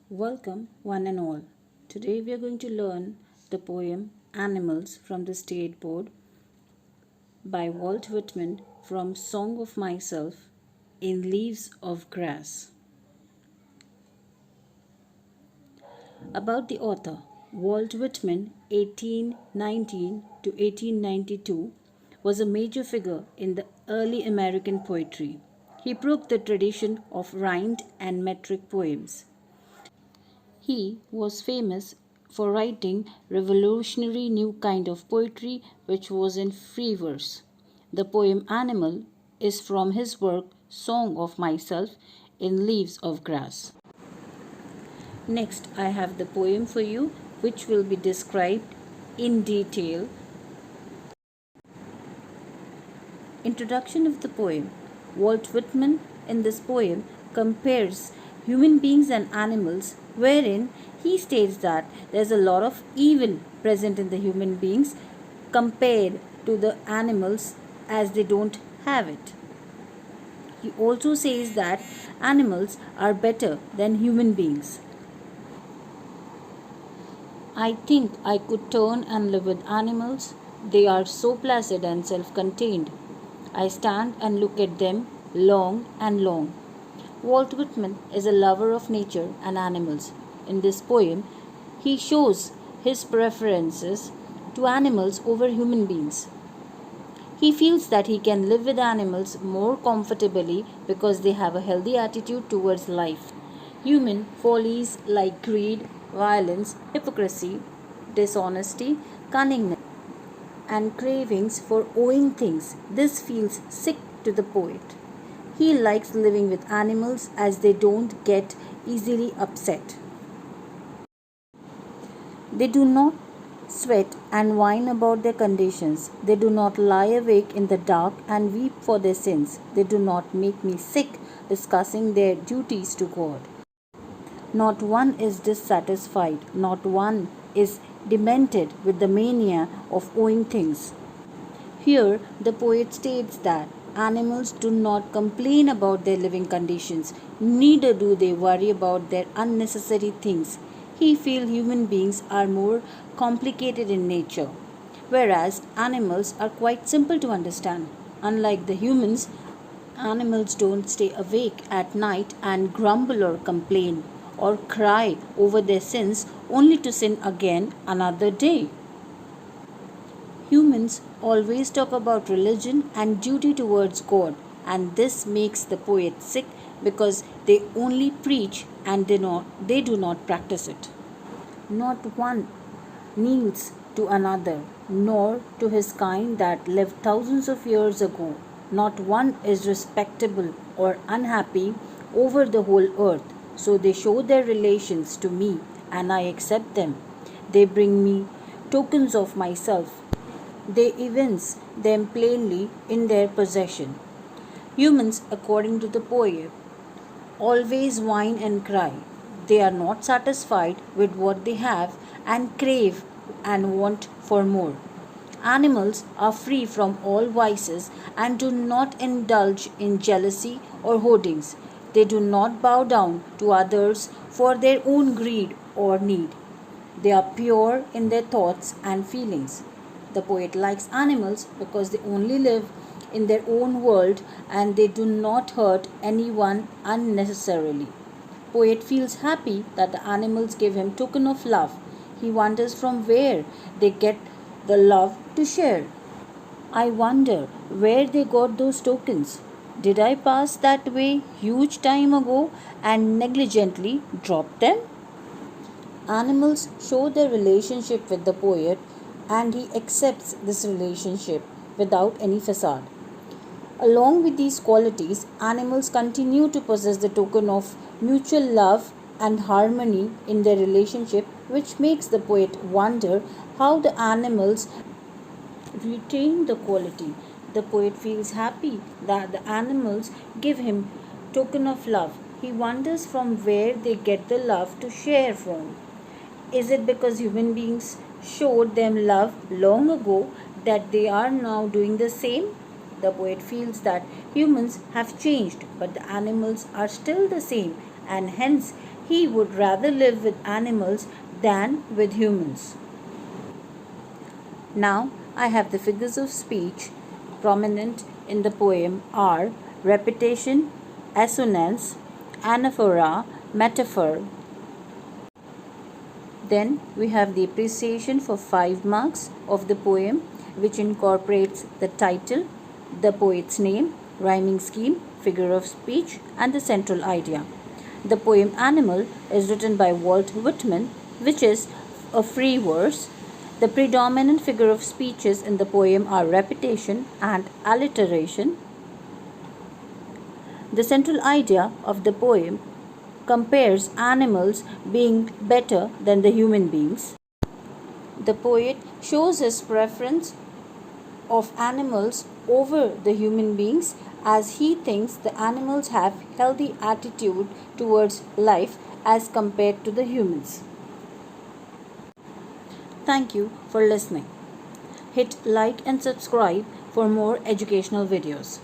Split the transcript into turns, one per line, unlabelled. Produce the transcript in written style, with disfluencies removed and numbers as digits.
Welcome, one and all. Today we are going to learn the poem Animals from the State Board by Walt Whitman from Song of Myself in Leaves of Grass. About the author, Walt Whitman, 1819 to 1892, was a major figure in the early American poetry. He broke the tradition of rhymed and metric poems. He was famous for writing revolutionary new kind of poetry which was in free verse. The poem Animal is from his work Song of Myself in Leaves of Grass. Next, I have the poem for you which will be described in detail. Introduction of the poem. Walt Whitman in this poem compares human beings and animals, wherein he states that there's a lot of evil present in the human beings compared to the animals as they don't have it. He also says that animals are better than human beings. I think I could turn and live with animals. They are so placid and self contained. I stand and look at them long and long. Walt Whitman is a lover of nature and animals. In this poem, he shows his preferences to animals over human beings. He feels that he can live with animals more comfortably because they have a healthy attitude towards life. Human follies like greed, violence, hypocrisy, dishonesty, cunningness, and cravings for owing things. This feels sick to the poet. He likes living with animals as they don't get easily upset. They do not sweat and whine about their conditions. They do not lie awake in the dark and weep for their sins. They do not make me sick discussing their duties to God. Not one is dissatisfied, not one is demented with the mania of owing things. Here, the poet states that animals do not complain about their living conditions, neither do they worry about their unnecessary things. He feels human beings are more complicated in nature, whereas animals are quite simple to understand. Unlike the humans, animals don't stay awake at night and grumble or complain or cry over their sins only to sin again another day. Humans always talk about religion and duty towards God, and this makes the poet sick because they only preach and they do not practice it. Not one kneels to another, nor to his kind that lived thousands of years ago. Not one is respectable or unhappy over the whole earth. So they show their relations to me, and I accept them. They bring me tokens of myself. They evince them plainly in their possession. Humans, according to the poet, always whine and cry. They are not satisfied with what they have and crave and want for more. Animals are free from all vices and do not indulge in jealousy or hoardings. They do not bow down to others for their own greed or need. They are pure in their thoughts and feelings. The poet likes animals because they only live in their own world and they do not hurt anyone unnecessarily. Poet feels happy that the animals give him token of love. He wonders from where they get the love to share. I wonder where they got those tokens. Did I pass that way huge time ago and negligently drop them? Animals show their relationship with the poet and he accepts this relationship without any facade. Along with these qualities, animals continue to possess the token of mutual love and harmony in their relationship, which makes the poet wonder how the animals retain the quality. The poet feels happy that the animals give him token of love. He wonders from where they get the love to share from. Is it because human beings showed them love long ago that they are now doing the same? The poet feels that humans have changed, but the animals are still the same, and hence he would rather live with animals than with humans. Now I have the figures of speech prominent in the poem are repetition, assonance, anaphora, metaphor. Then we have the appreciation for 5 marks of the poem, which incorporates the title, the poet's name, rhyming scheme, figure of speech, and the central idea. The poem Animal is written by Walt Whitman, which is a free verse. The predominant figure of speeches in the poem are repetition and alliteration. The central idea of the poem compares animals being better than the human beings. The poet shows his preference of animals over the human beings as he thinks the animals have healthy attitude towards life as compared to the humans. Thank you for listening. Hit like and subscribe for more educational videos.